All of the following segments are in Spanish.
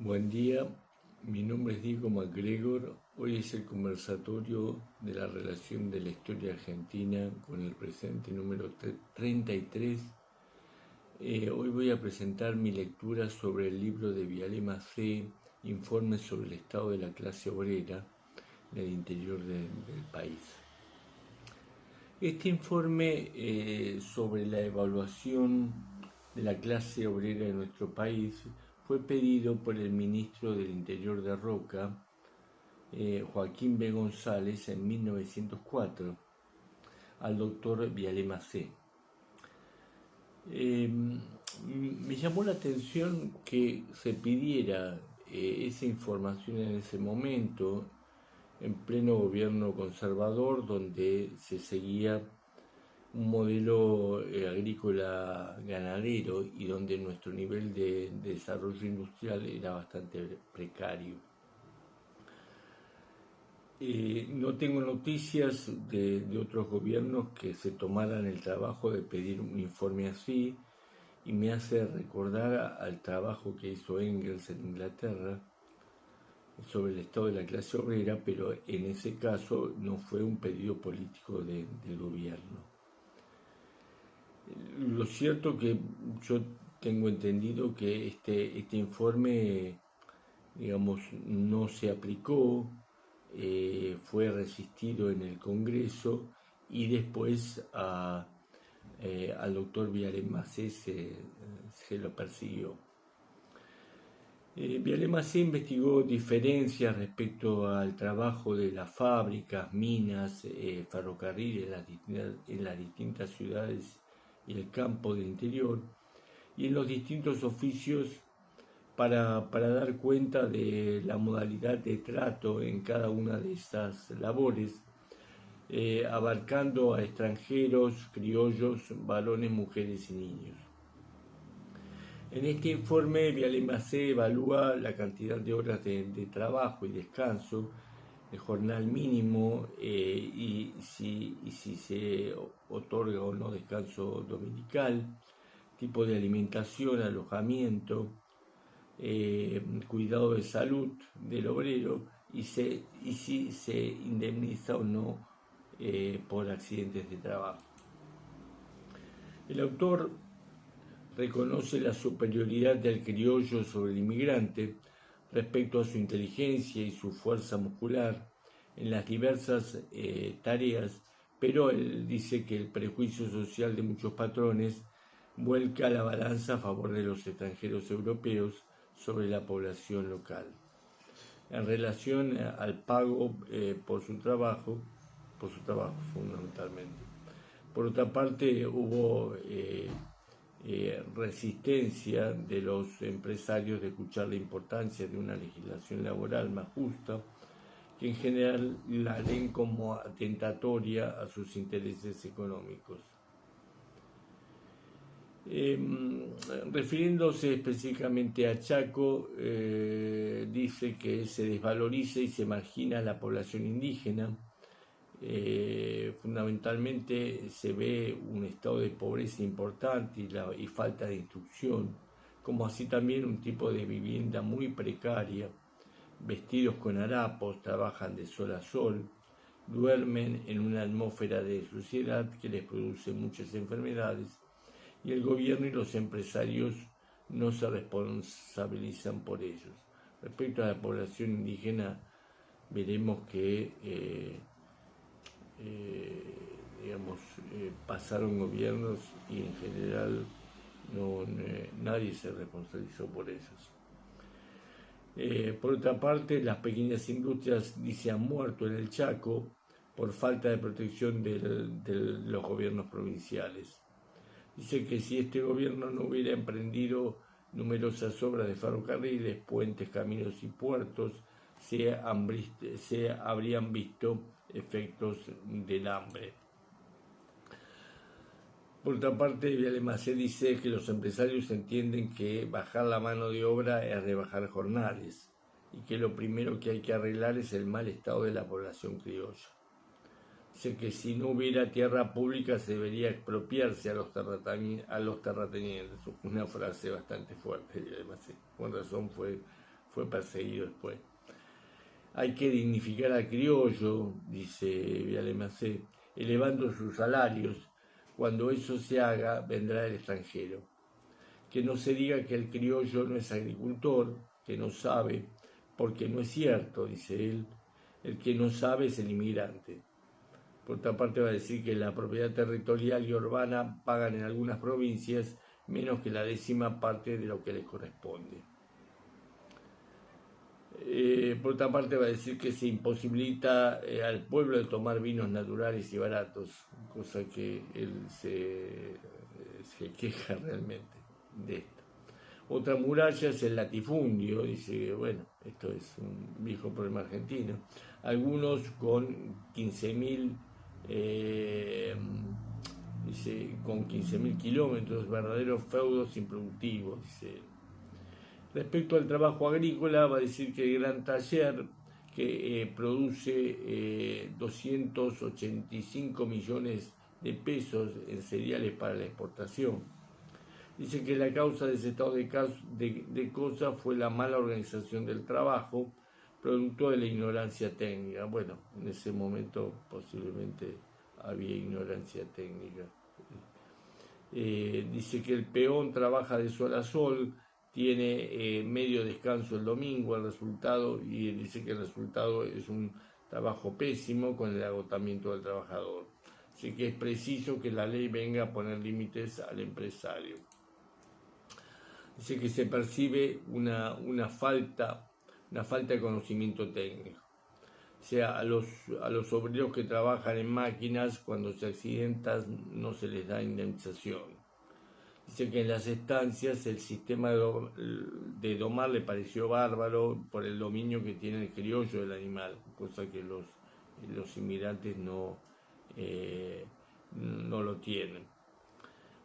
Buen día, mi nombre es Diego MacGregor. Hoy es el conversatorio de la relación de la historia argentina con el presente número 33. Hoy voy a presentar mi lectura sobre el libro de Viale Macé, Informes sobre el estado de la clase obrera en el interior del país. Este informe sobre la evaluación de la clase obrera en nuestro país fue pedido por el ministro del Interior de Roca, Joaquín B. González, en 1904, al doctor Viale Macé. Me llamó la atención que se pidiera esa información en ese momento, en pleno gobierno conservador, donde se seguía un modelo agrícola ganadero y donde nuestro nivel de desarrollo industrial era bastante precario. No tengo noticias de otros gobiernos que se tomaran el trabajo de pedir un informe así, y me hace recordar al trabajo que hizo Engels en Inglaterra sobre el estado de la clase obrera, pero en ese caso no fue un pedido político del gobierno. Lo cierto que yo tengo entendido que este informe, digamos, no se aplicó, fue resistido en el Congreso y después al doctor Viale Macé se lo persiguió. Viale Macé investigó diferencias respecto al trabajo de las fábricas, minas, ferrocarriles en las distintas ciudades y el campo del interior y en los distintos oficios para dar cuenta de la modalidad de trato en cada una de estas labores, abarcando a extranjeros, criollos, varones, mujeres y niños. En este informe, Viale Macé evalúa la cantidad de horas de trabajo y descanso, el jornal mínimo y si se otorga o no descanso dominical, tipo de alimentación, alojamiento, cuidado de salud del obrero y si se indemniza o no por accidentes de trabajo. El autor reconoce la superioridad del criollo sobre el inmigrante respecto a su inteligencia y su fuerza muscular en las diversas tareas, pero él dice que el prejuicio social de muchos patrones vuelca la balanza a favor de los extranjeros europeos sobre la población local. En relación al pago por su trabajo fundamentalmente. Por otra parte, hubo resistencia de los empresarios de escuchar la importancia de una legislación laboral más justa, que en general la leen como atentatoria a sus intereses económicos. Refiriéndose específicamente a Chaco, dice que se desvaloriza y se margina a la población indígena. Fundamentalmente se ve un estado de pobreza importante y falta de instrucción, como así también un tipo de vivienda muy precaria, vestidos con harapos, trabajan de sol a sol, duermen en una atmósfera de suciedad que les produce muchas enfermedades, y el gobierno y los empresarios no se responsabilizan por ellos. Respecto a la población indígena, veremos que pasaron gobiernos y en general nadie se responsabilizó por ellos. Por otra parte, las pequeñas industrias han muerto en el Chaco por falta de protección de los gobiernos provinciales. Dice que si este gobierno no hubiera emprendido numerosas obras de ferrocarriles, puentes, caminos y puertos, se habrían visto efectos del hambre. Por otra parte, Viale Macé dice que los empresarios entienden que bajar la mano de obra es rebajar jornales y que lo primero que hay que arreglar es el mal estado de la población criolla. Dice que si no hubiera tierra pública se debería expropiarse a los terratenientes. Una frase bastante fuerte, Viale Macé. Con razón fue fue perseguido después. Hay que dignificar al criollo, dice Viale Macé, elevando sus salarios. Cuando eso se haga, vendrá el extranjero. Que no se diga que el criollo no es agricultor, que no sabe, porque no es cierto, dice él. El que no sabe es el inmigrante. Por otra parte, va a decir que la propiedad territorial y urbana pagan en algunas provincias menos que la 10ª parte de lo que les corresponde. Por otra parte, va a decir que se imposibilita al pueblo de tomar vinos naturales y baratos, cosa que él se queja realmente de esto. Otra muralla es el latifundio, dice que bueno, esto es un viejo problema argentino. Algunos con 15.000 con 15.000 kilómetros, verdaderos feudos improductivos, dice él. Respecto al trabajo agrícola, va a decir que el gran taller, que produce 285 millones de pesos en cereales para la exportación. Dice que la causa de ese estado de cosas fue la mala organización del trabajo, producto de la ignorancia técnica. Bueno, en ese momento posiblemente había ignorancia técnica. Dice que el peón trabaja de sol a sol, tiene medio descanso el domingo, el resultado, y dice que el resultado es un trabajo pésimo con el agotamiento del trabajador. Así que es preciso que la ley venga a poner límites al empresario. Dice que se percibe una falta de conocimiento técnico. O sea, a los obreros que trabajan en máquinas, cuando se accidentan no se les da indemnización. Dice que en las estancias el sistema de domar le pareció bárbaro por el dominio que tiene el criollo del animal, cosa que los inmigrantes no lo tienen.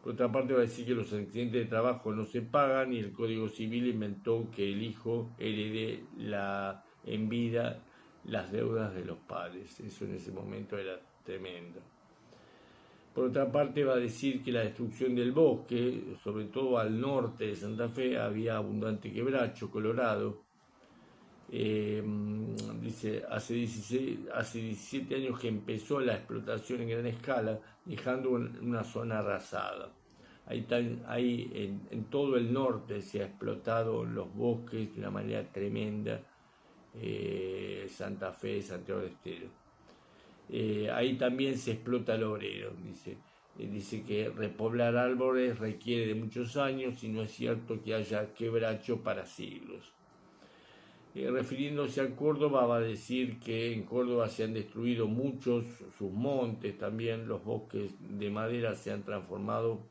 Por otra parte, va a decir que los accidentes de trabajo no se pagan y el Código Civil inventó que el hijo herede en vida las deudas de los padres. Eso en ese momento era tremendo. Por otra parte, va a decir que la destrucción del bosque, sobre todo al norte de Santa Fe, había abundante quebracho colorado. Dice, hace 17 años que empezó la explotación en gran escala, dejando una zona arrasada. Ahí en todo el norte se ha explotado los bosques de una manera tremenda, Santa Fe, Santiago del Estero. Ahí también se explota el obrero, dice. Dice que repoblar árboles requiere de muchos años y no es cierto que haya quebracho para siglos. Refiriéndose a Córdoba, va a decir que en Córdoba se han destruido muchos sus montes, también los bosques de madera se han transformado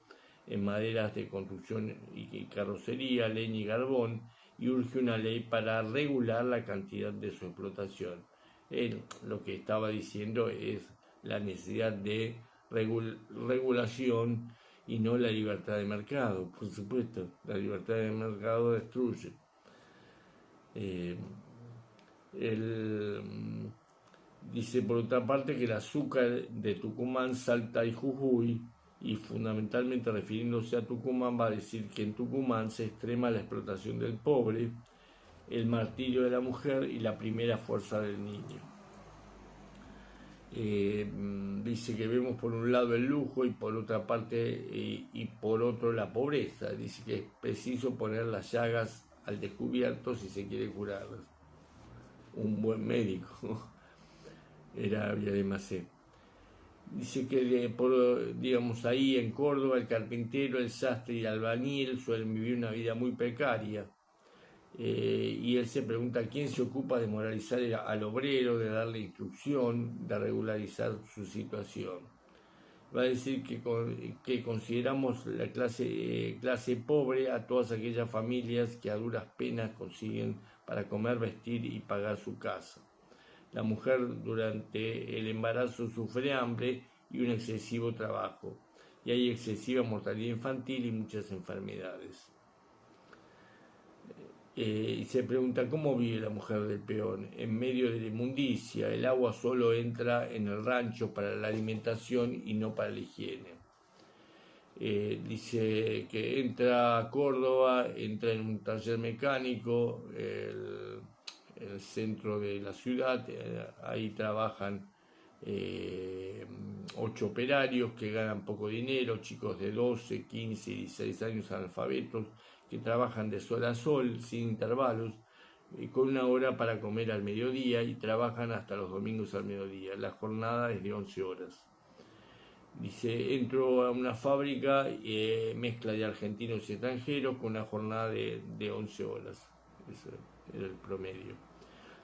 en maderas de construcción y carrocería, leña y carbón, y urge una ley para regular la cantidad de su explotación. Él lo que estaba diciendo es la necesidad de regulación y no la libertad de mercado. Por supuesto, la libertad de mercado destruye. Dice por otra parte que el azúcar de Tucumán, Salta y Jujuy, y fundamentalmente refiriéndose a Tucumán, va a decir que en Tucumán se extrema la explotación del pobre, el martirio de la mujer y la primera fuerza del niño. Dice que vemos por un lado el lujo y por otra parte y por otro la pobreza. Dice que es preciso poner las llagas al descubierto si se quiere curarlas. Un buen médico era Viale Macé. Dice que digamos ahí en Córdoba el carpintero, el sastre y el albañil suelen vivir una vida muy precaria. Y él se pregunta quién se ocupa de moralizar al obrero, de darle instrucción, de regularizar su situación. Va a decir que consideramos la clase pobre a todas aquellas familias que a duras penas consiguen para comer, vestir y pagar su casa. La mujer durante el embarazo sufre hambre y un excesivo trabajo, y hay excesiva mortalidad infantil y muchas enfermedades. Y se pregunta cómo vive la mujer del peón en medio de la inmundicia. El agua solo entra en el rancho para la alimentación y no para la higiene. Dice que entra a Córdoba, entra en un taller mecánico, el centro de la ciudad, ahí trabajan 8 operarios que ganan poco dinero, chicos de 12, 15 y 16 años analfabetos, que trabajan de sol a sol, sin intervalos, con una hora para comer al mediodía y trabajan hasta los domingos al mediodía. La jornada es de 11 horas. Dice, entro a una fábrica, mezcla de argentinos y extranjeros con una jornada de 11 horas. Ese era el promedio.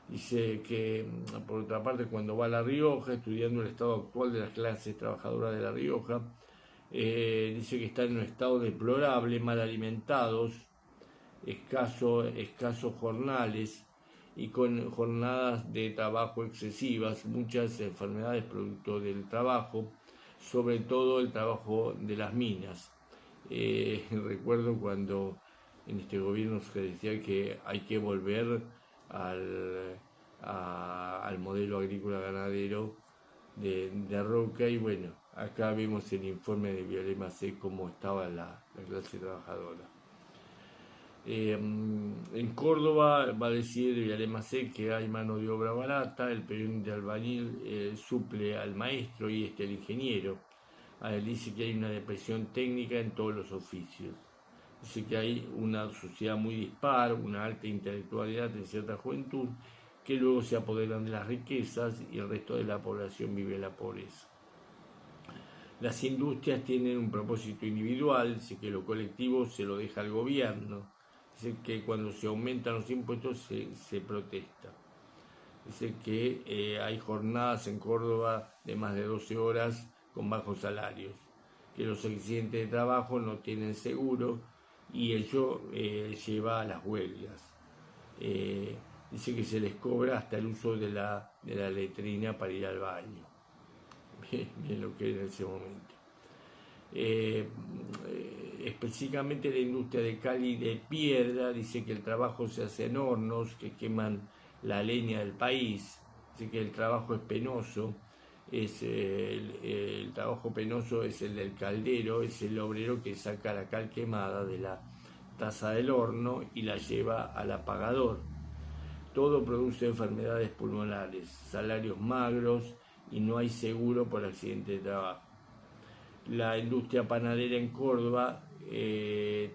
Dice que, por otra parte, cuando va a La Rioja, estudiando el estado actual de las clases trabajadoras de La Rioja, dice que están en un estado deplorable, mal alimentados, escasos jornales y con jornadas de trabajo excesivas, muchas enfermedades producto del trabajo, sobre todo el trabajo de las minas. Recuerdo cuando en este gobierno se decía que hay que volver al modelo agrícola ganadero de Roca, y bueno, acá vemos el informe de Violeta Macé cómo estaba la clase trabajadora. En Córdoba va a decir Violeta Macé que hay mano de obra barata, el peón de albañil suple al maestro y el ingeniero. Él dice que hay una depresión técnica en todos los oficios. Dice que hay una sociedad muy dispar, una alta intelectualidad en cierta juventud, que luego se apoderan de las riquezas y el resto de la población vive en la pobreza. Las industrias tienen un propósito individual, dice que lo colectivo se lo deja al gobierno, dice que cuando se aumentan los impuestos se protesta. Dice que hay jornadas en Córdoba de más de 12 horas con bajos salarios, que los accidentes de trabajo no tienen seguro y ello lleva a las huelgas. Dice que se les cobra hasta el uso de la letrina para ir al baño. Bien lo que era en ese momento. Específicamente la industria de cal y de piedra, dice que el trabajo se hace en hornos que queman la leña del país, dice que el trabajo es penoso, el trabajo penoso es el del caldero, es el obrero que saca la cal quemada de la taza del horno y la lleva al apagador. Todo produce enfermedades pulmonares, salarios magros y no hay seguro por accidente de trabajo. La industria panadera en Córdoba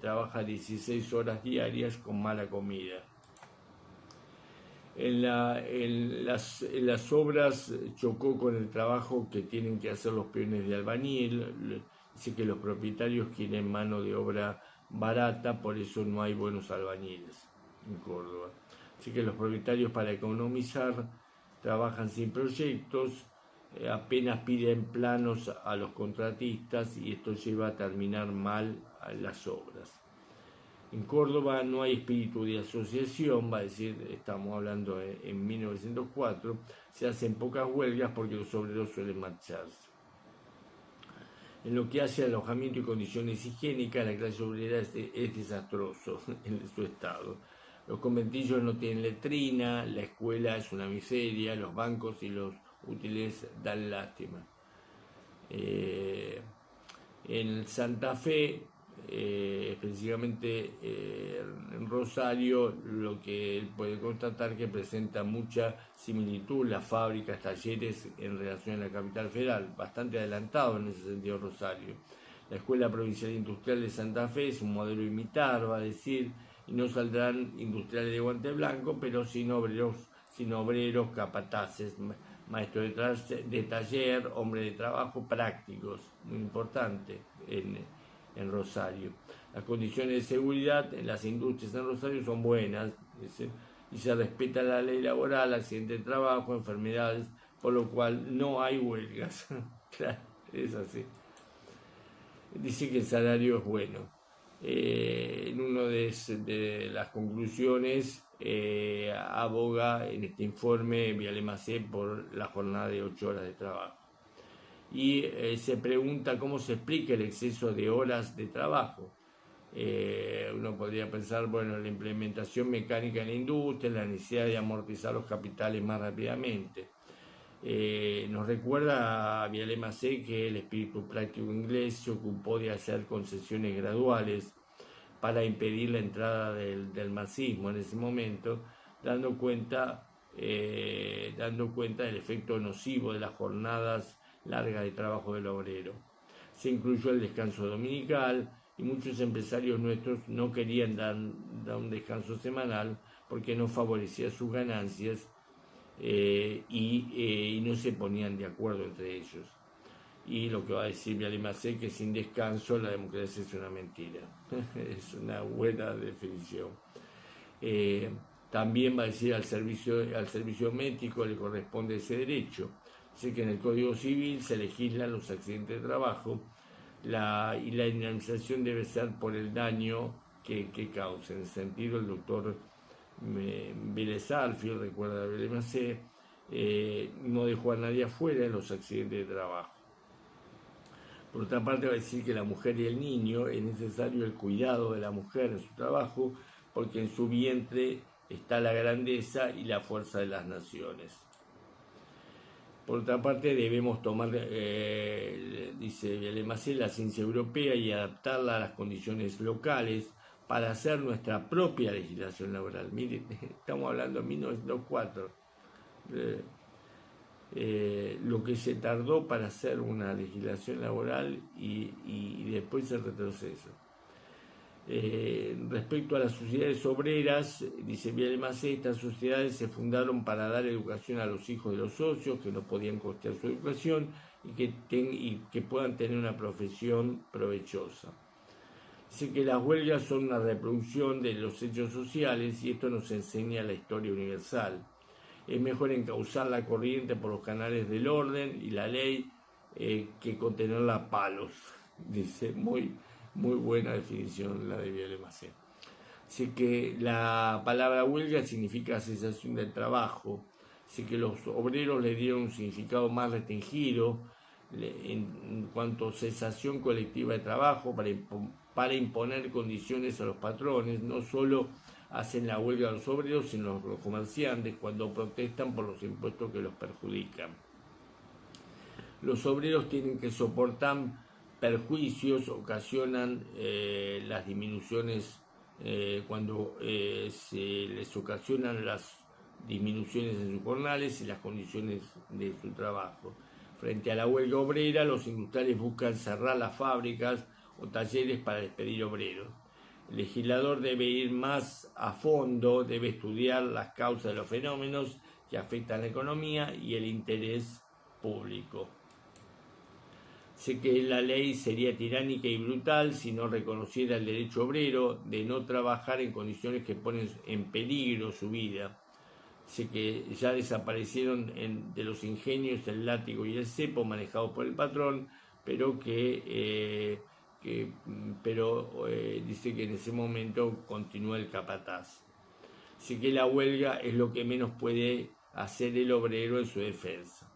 trabaja 16 horas diarias con mala comida. En las obras chocó con el trabajo que tienen que hacer los peones de albañil. Dice que los propietarios quieren mano de obra barata, por eso no hay buenos albañiles en Córdoba. Así que los propietarios, para economizar, trabajan sin proyectos, apenas piden planos a los contratistas y esto lleva a terminar mal a las obras. En Córdoba no hay espíritu de asociación, va a decir, estamos hablando en 1904, se hacen pocas huelgas porque los obreros suelen marcharse. En lo que hace a alojamiento y condiciones higiénicas, la clase obrera es desastroso en su estado. Los conventillos no tienen letrina, la escuela es una miseria, los bancos y los útiles dan lástima. En Santa Fe, específicamente en Rosario, lo que él puede constatar que presenta mucha similitud las fábricas, talleres en relación a la capital federal, bastante adelantado en ese sentido Rosario. La Escuela Provincial Industrial de Santa Fe es un modelo a imitar, va a decir, y no saldrán industriales de guante blanco, pero sin obreros capataces, maestros de taller, hombres de trabajo prácticos, muy importante en Rosario. Las condiciones de seguridad en las industrias en Rosario son buenas, y se respeta la ley laboral, accidentes de trabajo, enfermedades, por lo cual no hay huelgas. Claro, es así. Dice que el salario es bueno. En una de las conclusiones aboga en este informe Violeta Macé por la jornada de 8 horas de trabajo. Y se pregunta cómo se explica el exceso de horas de trabajo. Uno podría pensar, bueno, la implementación mecánica en la industria, la necesidad de amortizar los capitales más rápidamente. Nos recuerda a Viale Macé que el espíritu práctico inglés se ocupó de hacer concesiones graduales para impedir la entrada del marxismo en ese momento, dando cuenta del efecto nocivo de las jornadas largas de trabajo del obrero. Se incluyó el descanso dominical y muchos empresarios nuestros no querían dar un descanso semanal porque no favorecía sus ganancias y no se ponían de acuerdo entre ellos. Y lo que va a decir Viale Macé, que sin descanso la democracia es una mentira. Es una buena definición. También va a decir al servicio médico le corresponde ese derecho. Dice que en el Código Civil se legislan los accidentes de trabajo y la indemnización debe ser por el daño que causa. En ese sentido, el doctor Vélez Arfield, recuerda a Viale Macé, no dejó a nadie afuera en los accidentes de trabajo. Por otra parte, va a decir que la mujer y el niño es necesario el cuidado de la mujer en su trabajo porque en su vientre está la grandeza y la fuerza de las naciones. Por otra parte, debemos tomar, dice Viale Macé, la ciencia europea y adaptarla a las condiciones locales para hacer nuestra propia legislación laboral. Miren, estamos hablando de 1904. Lo que se tardó para hacer una legislación laboral y después el retroceso. Respecto a las sociedades obreras, dice Viale Macé, estas sociedades se fundaron para dar educación a los hijos de los socios que no podían costear su educación y que puedan tener una profesión provechosa. Dice que las huelgas son una reproducción de los hechos sociales y esto nos enseña la historia universal. Es mejor encauzar la corriente por los canales del orden y la ley que contenerla a palos. Dice, muy buena definición la de Viale Macé. Así que la palabra huelga significa cesación del trabajo. Así que los obreros le dieron un significado más restringido en cuanto a cesación colectiva de trabajo para imponer condiciones a los patrones, no solo hacen la huelga los obreros, sino los comerciantes cuando protestan por los impuestos que los perjudican. Los obreros tienen que soportar perjuicios, ocasionan las disminuciones cuando se les ocasionan las disminuciones en sus jornales y las condiciones de su trabajo. Frente a la huelga obrera, los industriales buscan cerrar las fábricas o talleres para despedir obreros. El legislador debe ir más a fondo, debe estudiar las causas de los fenómenos que afectan la economía y el interés público. Sé que la ley sería tiránica y brutal si no reconociera el derecho obrero de no trabajar en condiciones que ponen en peligro su vida. Sé que ya desaparecieron de los ingenios el látigo y el cepo manejados por el patrón, pero dice que en ese momento continúa el capataz. Así que la huelga es lo que menos puede hacer el obrero en su defensa.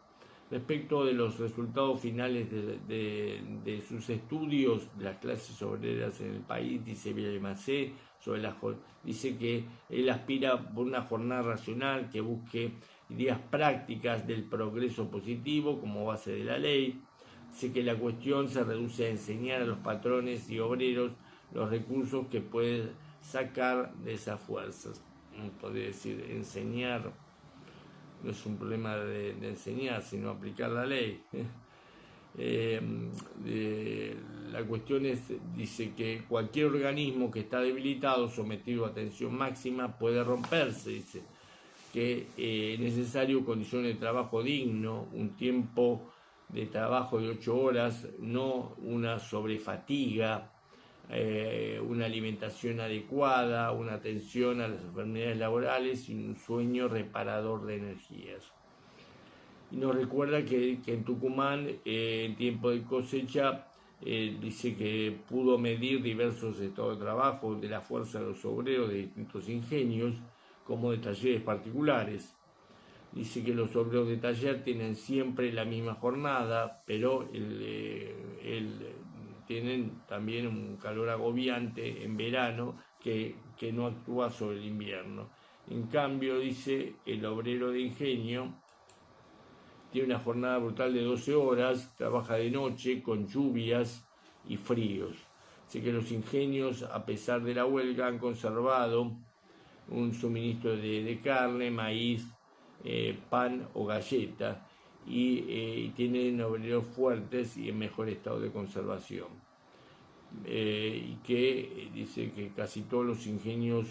Respecto de los resultados finales de sus estudios de las clases obreras en el país, dice Viale Macé, dice que él aspira por una jornada racional que busque ideas prácticas del progreso positivo como base de la ley. Dice que la cuestión se reduce a enseñar a los patrones y obreros los recursos que pueden sacar de esas fuerzas. Podría decir, enseñar no es un problema de enseñar, sino aplicar la ley. La cuestión dice que cualquier organismo que está debilitado, sometido a tensión máxima, puede romperse, dice que es necesario condiciones de trabajo digno, un tiempo de trabajo de 8 horas, no una sobrefatiga, una alimentación adecuada, una atención a las enfermedades laborales y un sueño reparador de energías. Y nos recuerda que en Tucumán, en tiempo de cosecha, dice que pudo medir diversos estados de trabajo de la fuerza de los obreros de distintos ingenios, como de talleres particulares. Dice que los obreros de taller tienen siempre la misma jornada, pero tienen también un calor agobiante en verano que no actúa sobre el invierno. En cambio, dice, el obrero de ingenio tiene una jornada brutal de 12 horas, trabaja de noche con lluvias y fríos. Así que los ingenios, a pesar de la huelga, han conservado un suministro de carne, maíz, pan o galleta, y tienen obreros fuertes y en mejor estado de conservación. Y que dice que casi todos los ingenios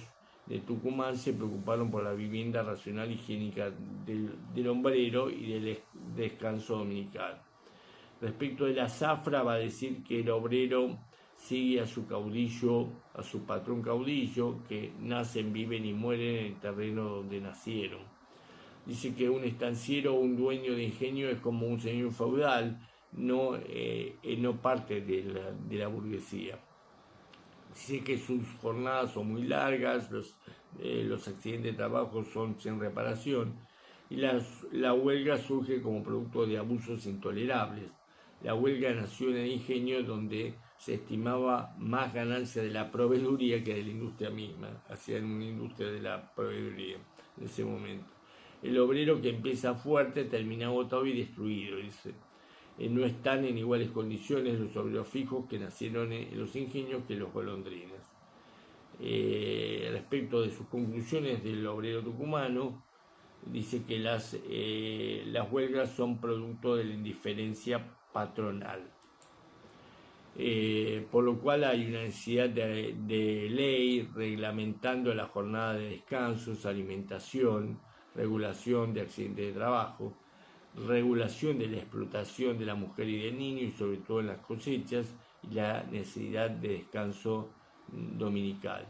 de Tucumán se preocuparon por la vivienda racional higiénica del ombrero y del descanso dominical. Respecto de la zafra, va a decir que el obrero sigue a su caudillo, a su patrón caudillo, que nacen, viven y mueren en el terreno donde nacieron. Dice que un estanciero o un dueño de ingenio es como un señor feudal, no parte de la burguesía. Dice que sus jornadas son muy largas, los accidentes de trabajo son sin reparación, y la huelga surge como producto de abusos intolerables. La huelga nació en el ingenio, donde se estimaba más ganancia de la proveeduría que de la industria misma. Hacían una industria de la proveeduría en ese momento. El obrero que empieza fuerte termina agotado y destruido, dice. No están en iguales condiciones los obreros fijos que nacieron en los ingenios que los golondrinas. Respecto de sus conclusiones del obrero tucumano, dice que las huelgas son producto de la indiferencia patronal, por lo cual hay una necesidad de ley reglamentando la jornada de descansos, alimentación, regulación de accidentes de trabajo, regulación de la explotación de la mujer y del niño, y sobre todo en las cosechas, y la necesidad de descanso dominical.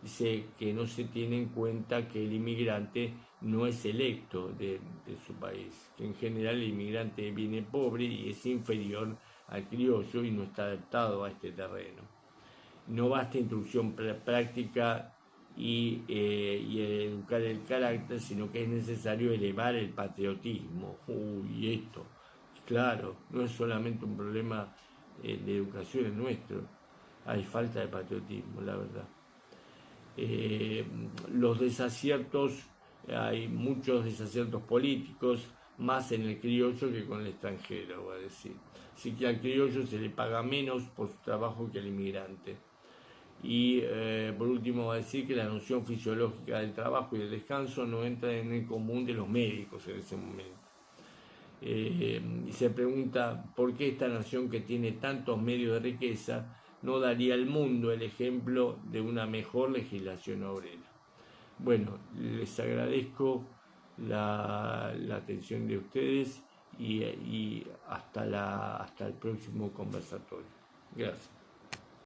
Dice que no se tiene en cuenta que el inmigrante no es electo de su país, que en general el inmigrante viene pobre y es inferior al criollo y no está adaptado a este terreno. No basta instrucción práctica y educar el carácter, sino que es necesario elevar el patriotismo. Y esto, claro, no es solamente un problema de educación, es nuestro. Hay falta de patriotismo, la verdad. Los desaciertos, hay muchos desaciertos políticos, más en el criollo que con el extranjero, va a decir. Así que al criollo se le paga menos por su trabajo que al inmigrante. Y por último va a decir que la noción fisiológica del trabajo y del descanso no entra en el común de los médicos en ese momento. Y se pregunta por qué esta nación, que tiene tantos medios de riqueza, no daría al mundo el ejemplo de una mejor legislación obrera. Bueno, les agradezco la atención de ustedes y hasta el próximo conversatorio. Gracias.